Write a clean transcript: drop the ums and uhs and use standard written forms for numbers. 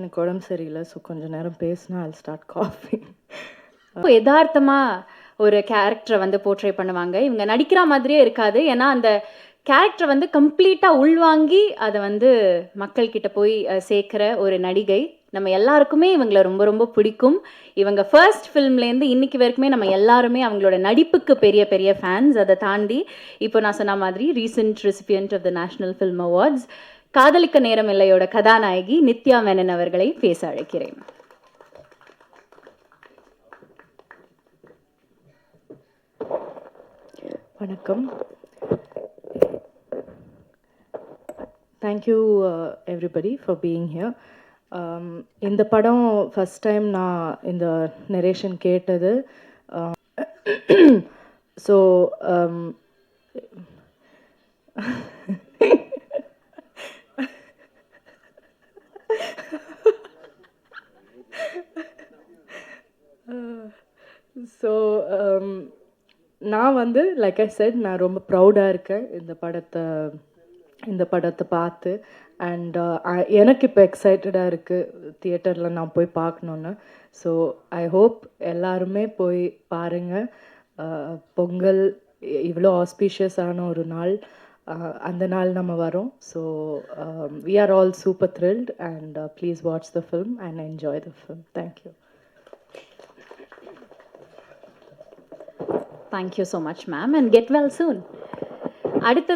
எனக்கு உடம்பு சரியில்லை. ஸோ கொஞ்ச நேரம் பேசினா I'll start coughing. இப்போ யதார்த்தமா ஒரு கேரக்டரை வந்து போர்ட்ரே பண்ணுவாங்க. இவங்க நடிக்கிற மாதிரியே இருக்காது. ஏன்னா அந்த கேரக்டர் வந்து கம்ப்ளீட்டாக உள்வாங்கி அதை வந்து மக்கள்கிட்ட போய் சேர்க்குற ஒரு நடிகை. நம்ம எல்லாருக்குமே இவங்களை ரொம்ப ரொம்ப பிடிக்கும். இவங்க ஃபர்ஸ்ட் ஃபிலிம்லேருந்து இன்னைக்கு வரைக்குமே நம்ம எல்லாருமே அவங்களோட நடிப்புக்கு பெரிய பெரிய ஃபேன்ஸ். அதை தாண்டி இப்போ நான் சொன்ன மாதிரி recent recipient of the national film awards காதலிக்க நேரம் இல்லையோட கதாநாயகி நித்யா மேனன் அவர்களை பேச அழைக்கிறேன். வணக்கம். Thank you everybody for being here. இந்த படம் ஃபஸ்ட் டைம் நான் இந்த நரேஷன் கேட்டது. ஸோ ஸோ நான் வந்து லைக் ஐ செட் நான் ரொம்ப ப்ரௌடாக இருக்கேன் இந்த படத்தை பார்த்து. அண்ட் எனக்கு இப்போ எக்ஸைட்டடாக இருக்குது தியேட்டரில் நான் போய் பார்க்கணுன்னு. ஸோ ஐ ஹோப் எல்லாருமே போய் பாருங்கள். பொங்கல் இவ்வளோ ஆஸ்பீஷியஸான ஒரு நாள், அந்த நாள் நம்ம வரோம். So we are all super thrilled and please watch the film and enjoy the film. Thank you. Thank you so much, ma'am, and get well soon. அடுத்த